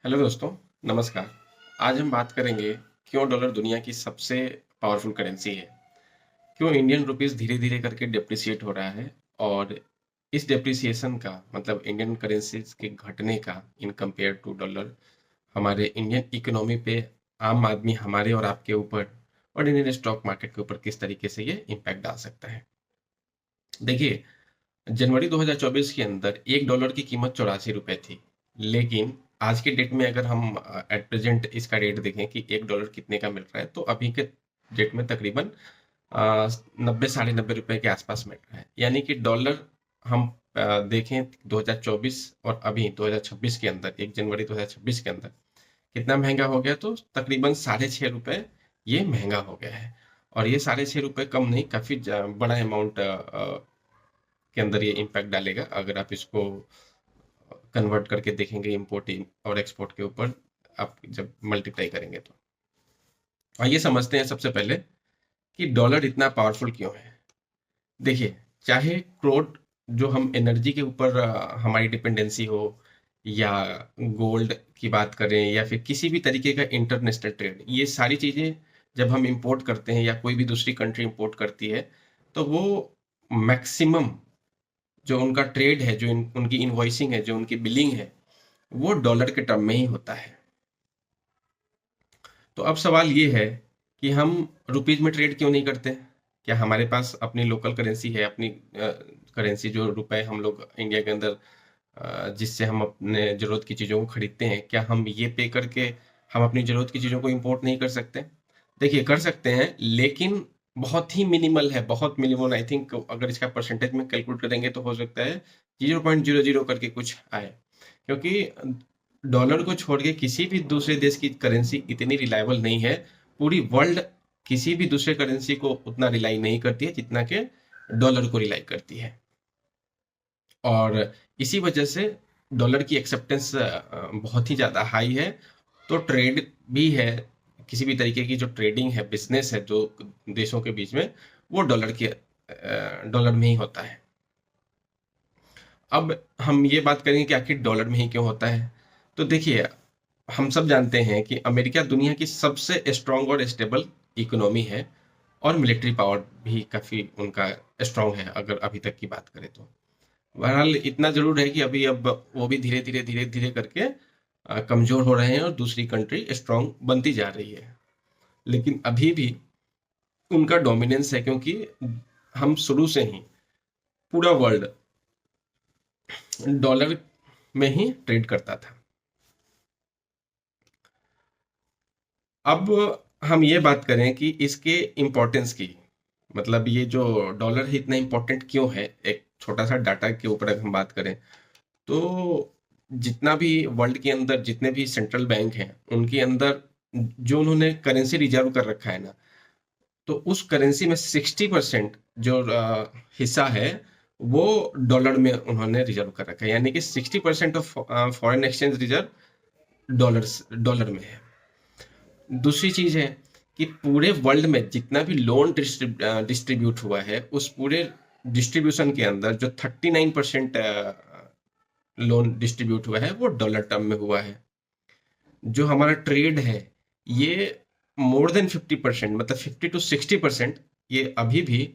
Hello दोस्तों, नमस्कार। आज हम बात करेंगे क्यों डॉलर दुनिया की सबसे पावरफुल करेंसी है, क्यों इंडियन रुपीस धीरे-धीरे करके डेप्रिसिएट हो रहा है और इस डेप्रिसिएशन का मतलब इंडियन करेंसीज के घटने का इन कंपेयर टू डॉलर हमारे इंडियन इकोनॉमी पे, आम आदमी हमारे और आपके ऊपर और इंडियन स्टॉक मार्केट के ऊपर किस तरीके से ये इम्पैक्ट डाल सकता है। देखिए, जनवरी 2024 के अंदर $1 की कीमत ₹84 थी। लेकिन आज के डेट में अगर हम एट प्रेजेंट इसका रेट देखें कि $1 कितने का मिल रहा है, तो अभी के डेट में तकरीबन 90 साढ़े 90 रुपए के आसपास मिल रहा है। यानी कि डॉलर हम देखें 2024 और अभी 2026 के अंदर 1 जनवरी 2026 के अंदर कितना महंगा हो गया, तो तकरीबन ₹6.5 ये महंगा हो गया है। और ये ₹6.5 कम नहीं, काफ़ी बड़ा अमाउंट के अंदर ये इम्पैक्ट डालेगा अगर आप इसको कन्वर्ट करके देखेंगे इम्पोर्ट और एक्सपोर्ट के ऊपर आप जब मल्टीप्लाई करेंगे तो। आइए समझते हैं सबसे पहले कि डॉलर इतना पावरफुल क्यों है। देखिए, चाहे क्रूड जो हम एनर्जी के ऊपर हमारी डिपेंडेंसी हो, या गोल्ड की बात करें, या फिर किसी भी तरीके का इंटरनेशनल ट्रेड, ये सारी चीज़ें जब हम इंपोर्ट करते हैं या कोई भी दूसरी कंट्री इंपोर्ट करती है, तो वो मैक्सिमम जो उनका ट्रेड है, जो उनकी इनवॉइसिंग है, जो उनकी बिलिंग है, वो डॉलर के टर्म में ही होता है। तो अब सवाल ये है कि हम रुपीज में ट्रेड क्यों नहीं करते? क्या हमारे पास अपनी लोकल करेंसी है, अपनी करेंसी जो रुपए हम लोग इंडिया के अंदर जिससे हम अपने ज़रूरत की चीज़ों को खरीदते हैं, क्या हम ये पे करके हम अपनी ज़रूरत की चीज़ों को इंपोर्ट नहीं कर सकते? देखिए, कर सकते हैं, लेकिन बहुत ही मिनिमल है, बहुत मिनिमल। आई थिंक अगर इसका परसेंटेज में कैलकुलेट करेंगे तो हो सकता है 0.00 करके कुछ आए, क्योंकि डॉलर को छोड़ के किसी भी दूसरे देश की करेंसी इतनी रिलायबल नहीं है। पूरी वर्ल्ड किसी भी दूसरे करेंसी को उतना रिलाई नहीं करती है जितना कि डॉलर को रिलाई करती है। और इसी वजह से डॉलर की एक्सेप्टेंस बहुत ही ज़्यादा हाई है। तो ट्रेड भी है, किसी भी तरीके की जो ट्रेडिंग है, बिजनेस है जो देशों के बीच में, वो डॉलर में ही होता है। अब हम ये बात करेंगे कि आखिर डॉलर में ही क्यों होता है। तो देखिए, हम सब जानते हैं कि अमेरिका दुनिया की सबसे स्ट्रांग और स्टेबल इकोनॉमी है, और मिलिट्री पावर भी काफ़ी उनका स्ट्रांग है अगर अभी तक की बात करें तो। बहरहाल इतना ज़रूर है कि अभी अब वो भी धीरे-धीरे करके कमज़ोर हो रहे हैं और दूसरी कंट्री स्ट्रांग बनती जा रही है। लेकिन अभी भी उनका डोमिनेंस है, क्योंकि हम शुरू से ही पूरा वर्ल्ड डॉलर में ही ट्रेड करता था। अब हम ये बात करें कि इसके इम्पोर्टेंस की, मतलब ये जो डॉलर है इतना इम्पोर्टेंट क्यों है, एक छोटा सा डाटा के ऊपर अगर हम बात करें, तो जितना भी वर्ल्ड के अंदर जितने भी सेंट्रल बैंक हैं, उनके अंदर जो उन्होंने करेंसी रिजर्व कर रखा है ना, तो उस करेंसी में 60% जो हिस्सा है, वो डॉलर में उन्होंने रिजर्व कर रखा है। यानी कि 60% of foreign exchange reserve dollar में है। दूसरी चीज है कि पूरे वर्ल्ड में जितना भी लोन डिस्ट्रीब्यूट हुआ है, उस पूरे डिस्ट्रीब्यूशन के अंदर जो 39% लोन डिस्ट्रीब्यूट हुआ है, वो डॉलर टर्म में हुआ है। जो हमारा ट्रेड है, ये मोर देन 50%, मतलब 50 to 60%, ये अभी भी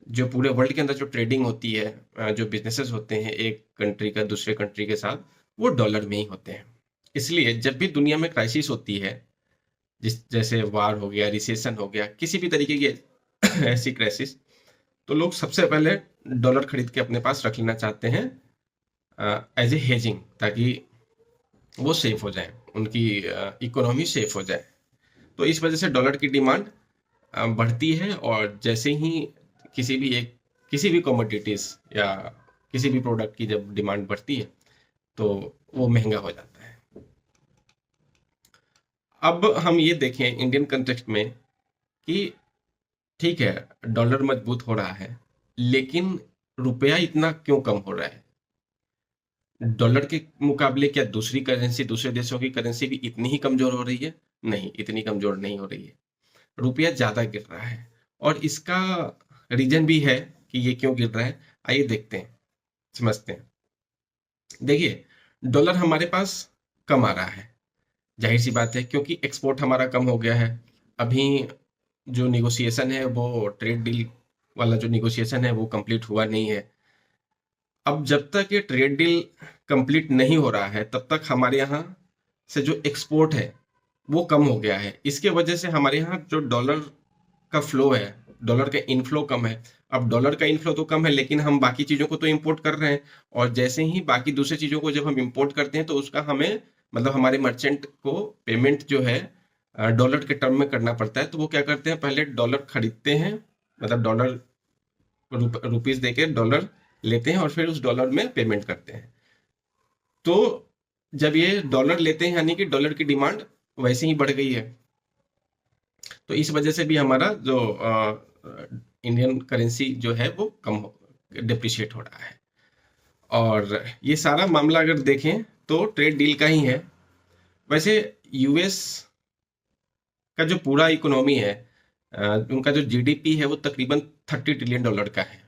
जो पूरे वर्ल्ड के अंदर जो ट्रेडिंग होती है, जो बिजनेसेस होते हैं एक कंट्री का दूसरे कंट्री के साथ, वो डॉलर में ही होते हैं। इसलिए जब भी दुनिया में क्राइसिस होती है, जिस जैसे वार हो गया, रिसेशन हो गया, किसी भी तरीके की ऐसी क्राइसिस, तो लोग सबसे पहले डॉलर खरीद के अपने पास रख लेना चाहते हैं एज ए हेजिंग, ताकि वो सेफ हो जाए, उनकी इकोनॉमी सेफ हो जाए। तो इस वजह से डॉलर की डिमांड बढ़ती है, और जैसे ही किसी भी कमोडिटीज या किसी भी प्रोडक्ट की जब डिमांड बढ़ती है, तो वो महंगा हो जाता है। अब हम ये देखें इंडियन कंटेक्स्ट में कि ठीक है, डॉलर मजबूत हो रहा है, लेकिन रुपया इतना क्यों कम हो रहा है? डॉलर के मुकाबले क्या दूसरी करेंसी, दूसरे देशों की करेंसी भी इतनी ही कमजोर हो रही है? नहीं, इतनी कमजोर नहीं हो रही है। रुपया ज्यादा गिर रहा है, और इसका रीजन भी है कि ये क्यों गिर रहा है। आइए देखते हैं, समझते हैं। देखिए, डॉलर हमारे पास कम आ रहा है। जाहिर सी बात है, क्योंकि एक्सपोर्ट हमारा कम हो गया है। अभी जो निगोशिएशन है, वो ट्रेड डील वाला जो निगोशिएशन है वो कंप्लीट हुआ नहीं है। अब जब तक ये ट्रेड डील कंप्लीट नहीं हो रहा है, तब तक हमारे यहाँ से जो एक्सपोर्ट है वो कम हो गया है। इसके वजह से हमारे यहाँ जो डॉलर का फ्लो है, डॉलर का इनफ्लो कम है। अब डॉलर का इनफ्लो तो कम है, लेकिन हम बाकी चीजों को तो इंपोर्ट कर रहे हैं, और जैसे ही बाकी दूसरी चीजों को जब हम इंपोर्ट करते हैं तो उसका हमें, मतलब हमारे मर्चेंट को पेमेंट जो है डॉलर के टर्म में करना पड़ता है। तो वो क्या करते हैं, पहले डॉलर खरीदते हैं, मतलब डॉलर रुपीज देके डॉलर लेते हैं और फिर उस डॉलर में पेमेंट करते हैं। तो जब ये डॉलर लेते हैं, यानी कि डॉलर की डिमांड वैसे ही बढ़ गई है। तो इस वजह से भी हमारा जो इंडियन करेंसी जो है वो डिप्रिशिएट हो रहा है। और ये सारा मामला अगर देखें तो ट्रेड डील का ही है। वैसे यूएस का जो पूरा इकोनॉमी है, उनका जो जीडीपी है वो तकरीबन $30 ट्रिलियन का है,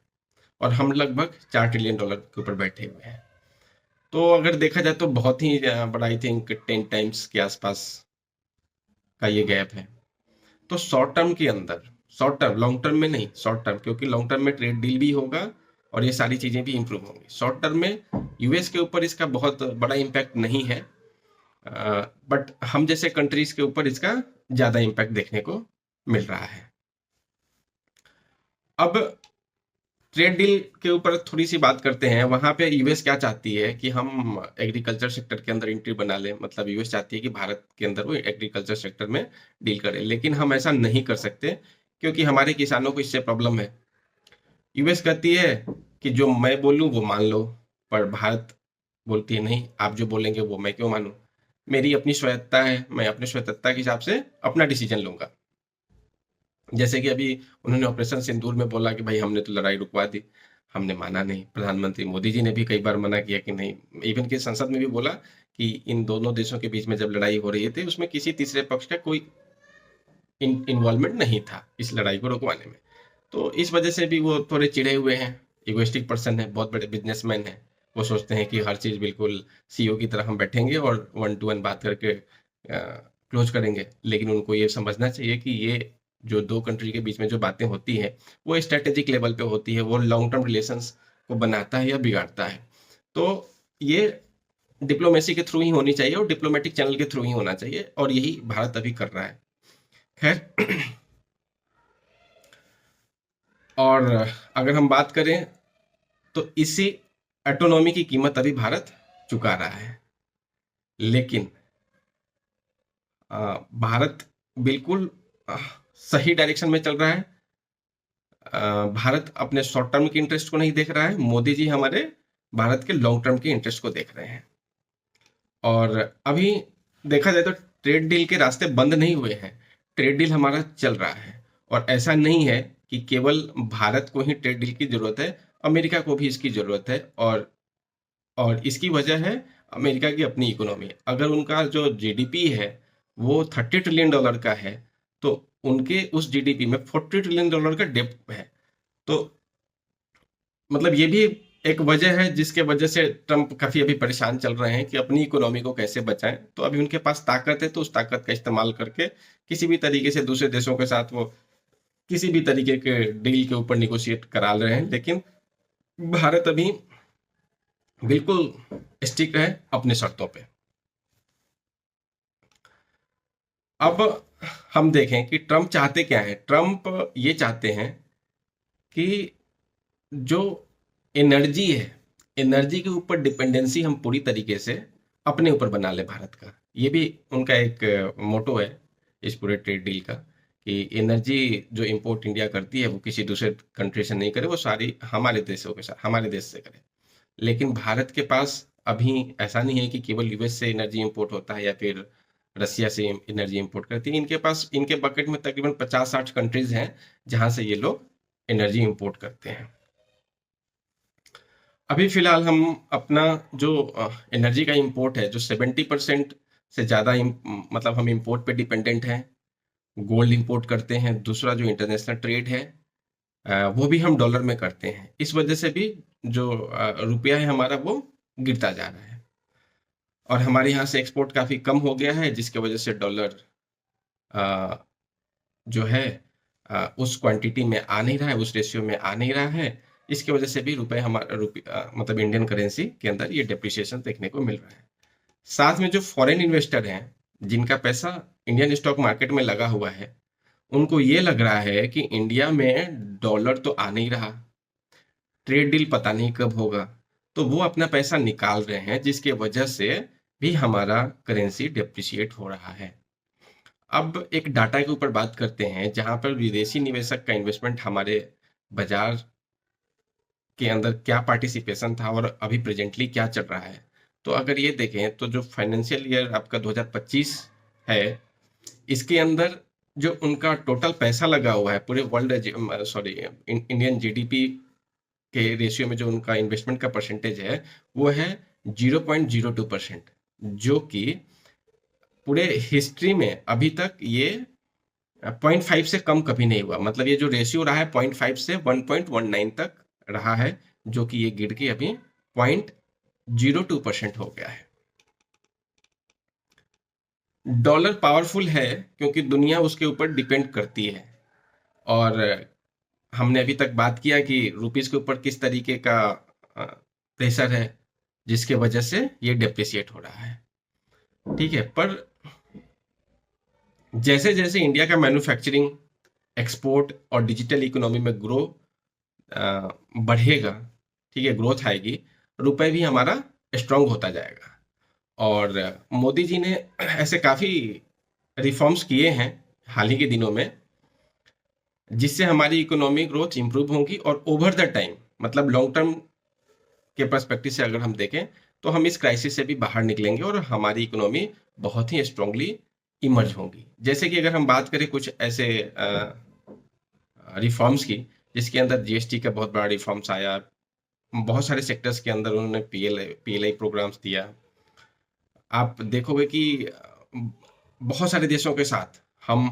और हम लगभग $4 ट्रिलियन के ऊपर बैठे हुए हैं। तो अगर देखा जाए तो बहुत ही बड़ा, आई थिंक 10 टाइम्स के आसपास का ये गैप है। तो शॉर्ट टर्म के अंदर, शॉर्ट टर्म, लॉन्ग टर्म में नहीं, शॉर्ट टर्म, क्योंकि लॉन्ग टर्म में ट्रेड डील भी होगा और ये सारी चीजें भी इंप्रूव होंगी। शॉर्ट टर्म में यूएस के ऊपर इसका बहुत बड़ा इम्पैक्ट नहीं है, बट हम जैसे कंट्रीज के ऊपर इसका ज्यादा इम्पैक्ट देखने को मिल रहा है। अब ट्रेड डील के ऊपर थोड़ी सी बात करते हैं। वहां पे यूएस क्या चाहती है कि हम एग्रीकल्चर सेक्टर के अंदर एंट्री बना लें, मतलब यूएस चाहती है कि भारत के अंदर वो एग्रीकल्चर सेक्टर में डील करे, लेकिन हम ऐसा नहीं कर सकते क्योंकि हमारे किसानों को इससे प्रॉब्लम है। यूएस कहती है कि जो मैं बोलूं वो मान लो, पर भारत बोलती है नहीं, आप जो बोलेंगे वो मैं क्यों मानूं, मेरी अपनी स्वायत्तता है, मैं अपने स्वायत्तता के हिसाब से अपना डिसीजन लूंगा। जैसे कि अभी उन्होंने ऑपरेशन सिंदूर में बोला कि भाई हमने तो लड़ाई रुकवा दी, हमने माना नहीं। प्रधानमंत्री मोदी जी ने भी कई बार मना किया कि नहीं, इवन के संसद में भी बोला कि इन दोनों देशों के बीच में जब लड़ाई हो रही थी उसमें किसी तीसरे पक्ष का कोई इन्वॉल्वमेंट नहीं था इस लड़ाई को रुकवाने में। तो इस वजह से भी वो थोड़े चिढ़े हुए हैं। इगोइस्टिक पर्सन है, बहुत बड़े बिजनेसमैन है। वो सोचते हैं कि हर चीज बिल्कुल सीईओ की तरह हम बैठेंगे और 1 to 1 बात करके क्लोज करेंगे, लेकिन उनको ये समझना चाहिए कि ये जो दो कंट्री के बीच में जो बातें होती है वो स्ट्रेटेजिक लेवल पे होती है, वो लॉन्ग टर्म रिलेशंस को बनाता है या बिगाड़ता है। तो ये डिप्लोमेसी के थ्रू ही होनी चाहिए और डिप्लोमेटिक चैनल के थ्रू ही होना चाहिए, और यही भारत अभी कर रहा है। खैर, और अगर हम बात करें तो इसी ऑटोनॉमी की कीमत अभी भारत चुका रहा है। लेकिन भारत बिल्कुल सही डायरेक्शन में चल रहा है। भारत अपने शॉर्ट टर्म के इंटरेस्ट को नहीं देख रहा है, मोदी जी हमारे भारत के लॉन्ग टर्म के इंटरेस्ट को देख रहे हैं। और अभी देखा जाए तो ट्रेड डील के रास्ते बंद नहीं हुए हैं, ट्रेड डील हमारा चल रहा है। और ऐसा नहीं है कि केवल भारत को ही ट्रेड डील की जरूरत है, अमेरिका को भी इसकी जरूरत है। और इसकी वजह है अमेरिका की अपनी इकोनॉमी। अगर उनका जो जीडीपी है वो $30 ट्रिलियन का है, तो उनके उस जीडीपी में $40 ट्रिलियन का डेब्ट है। तो मतलब ये भी एक वजह है जिसके वजह से ट्रम्प काफी अभी परेशान चल रहे हैं कि अपनी इकोनॉमी को कैसे बचाएं। तो अभी उनके पास ताकत है, तो उस ताकत का इस्तेमाल करके किसी भी तरीके से दूसरे देशों के साथ वो किसी भी तरीके के डील के ऊपर निगोशिएट करा रहे हैं। लेकिन भारत अभी बिल्कुल स्टिक है अपने शर्तों पे। अब हम देखें कि ट्रम्प चाहते क्या है। ट्रम्प ये चाहते हैं कि जो एनर्जी है, एनर्जी के ऊपर डिपेंडेंसी हम पूरी तरीके से अपने ऊपर बना ले भारत का। ये भी उनका एक मोटो है इस पूरे ट्रेड डील का, कि एनर्जी जो इंपोर्ट इंडिया करती है वो किसी दूसरे कंट्री से नहीं करे, वो सारी हमारे देशों के साथ, हमारे देश से करे। लेकिन भारत के पास अभी ऐसा नहीं है कि केवल यूएस से एनर्जी इंपोर्ट होता है या फिर रसिया से एनर्जी इंपोर्ट करती है। इनके पास, इनके बकेट में तकरीबन 50-60 कंट्रीज हैं जहां से ये लोग एनर्जी इंपोर्ट करते हैं। अभी फिलहाल हम अपना जो एनर्जी का इंपोर्ट है, जो 70% से ज़्यादा मतलब हम इंपोर्ट पे डिपेंडेंट हैं। गोल्ड इंपोर्ट करते हैं। दूसरा जो इंटरनेशनल ट्रेड है वो भी हम डॉलर में करते हैं। इस वजह से भी जो रुपया है हमारा वो गिरता जा रहा है। और हमारे यहाँ से एक्सपोर्ट काफ़ी कम हो गया है, जिसकी वजह से डॉलर जो है उस क्वांटिटी में आ नहीं रहा है, उस रेशियो में आ नहीं रहा है। इसकी वजह से भी रुपए हमारा मतलब इंडियन करेंसी के अंदर ये डेप्रिसिएशन देखने को मिल रहा है। साथ में जो फॉरेन इन्वेस्टर हैं, जिनका पैसा इंडियन स्टॉक मार्केट में लगा हुआ है, उनको ये लग रहा है कि इंडिया में डॉलर तो आ नहीं रहा, ट्रेड डील पता नहीं कब होगा, तो वो अपना पैसा निकाल रहे हैं, जिसके वजह से भी हमारा करेंसी डेप्रिशिएट हो रहा है। अब एक डाटा के ऊपर बात करते हैं, जहां पर विदेशी निवेशक का इन्वेस्टमेंट हमारे बाजार के अंदर क्या पार्टिसिपेशन था और अभी प्रेजेंटली क्या चल रहा है। तो अगर ये देखें तो जो फाइनेंशियल ईयर आपका 2025 है, इसके अंदर जो उनका टोटल पैसा लगा हुआ है पूरे वर्ल्ड सॉरी इंडियन जीडीपी के रेशियो में, जो उनका इन्वेस्टमेंट का परसेंटेज है वो है 0.02%, जो कि पूरे हिस्ट्री में अभी तक ये 0.5 से कम कभी नहीं हुआ। मतलब ये जो रेशियो रहा है 0.5 से 1.19 तक रहा है, जो कि ये गिर के अभी 0.02% हो गया है। डॉलर पावरफुल है क्योंकि दुनिया उसके ऊपर डिपेंड करती है, और हमने अभी तक बात किया कि रुपीस के ऊपर किस तरीके का प्रेशर है, जिसके वजह से ये डेप्रिसिएट हो रहा है। ठीक है, पर जैसे जैसे इंडिया का मैन्युफैक्चरिंग, एक्सपोर्ट और डिजिटल इकोनॉमी में ग्रो बढ़ेगा, ठीक है, ग्रोथ आएगी, रुपए भी हमारा स्ट्रांग होता जाएगा। और मोदी जी ने ऐसे काफ़ी रिफॉर्म्स किए हैं हाल ही के दिनों में, जिससे हमारी इकोनॉमी ग्रोथ इंप्रूव होगी, और ओवर द टाइम, मतलब लॉन्ग टर्म के पर्सपेक्टिव से अगर हम देखें तो हम इस क्राइसिस से भी बाहर निकलेंगे और हमारी इकोनॉमी बहुत ही स्ट्रांगली इमर्ज होगी। जैसे कि अगर हम बात करें कुछ ऐसे रिफॉर्म्स की, जिसके अंदर जीएसटी का बहुत बड़ा रिफॉर्म्स आया, बहुत सारे सेक्टर्स के अंदर उन्होंने पीएलआई प्रोग्राम्स दिया। आप देखोगे कि बहुत सारे देशों के साथ हम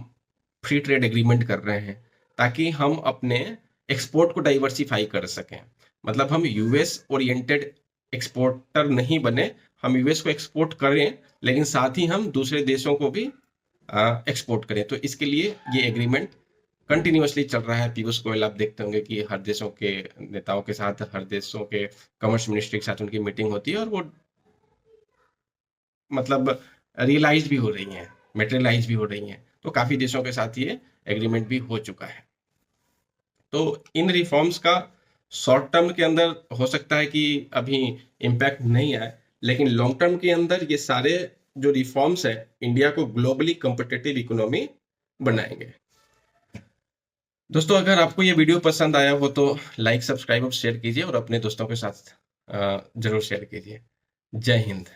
फ्री ट्रेड एग्रीमेंट कर रहे हैं, ताकि हम अपने एक्सपोर्ट को डाइवर्सिफाई कर सकें। मतलब हम यूएस ओरिएंटेड एक्सपोर्टर नहीं बने, हम यूएस को एक्सपोर्ट करें, लेकिन साथ ही हम दूसरे देशों को भी एक्सपोर्ट करें। तो इसके लिए ये एग्रीमेंट कंटिन्यूअसली चल रहा है। पीयूष गोयल आप देखते होंगे कि हर देशों के नेताओं के साथ, हर देशों के कॉमर्स मिनिस्ट्री के साथ उनकी मीटिंग होती है, और वो मतलब रियलाइज भी हो रही हैं, मेटेरियलाइज भी हो रही हैं। तो काफ़ी देशों के साथ ये एग्रीमेंट भी हो चुका है। तो इन रिफॉर्म्स का शॉर्ट टर्म के अंदर हो सकता है कि अभी इम्पैक्ट नहीं आए, लेकिन लॉन्ग टर्म के अंदर ये सारे जो रिफॉर्म्स है इंडिया को ग्लोबली कम्पिटिटिव इकोनॉमी बनाएंगे। दोस्तों, अगर आपको ये वीडियो पसंद आया हो तो लाइक, सब्सक्राइब और शेयर कीजिए, और अपने दोस्तों के साथ जरूर शेयर कीजिए। जय हिंद।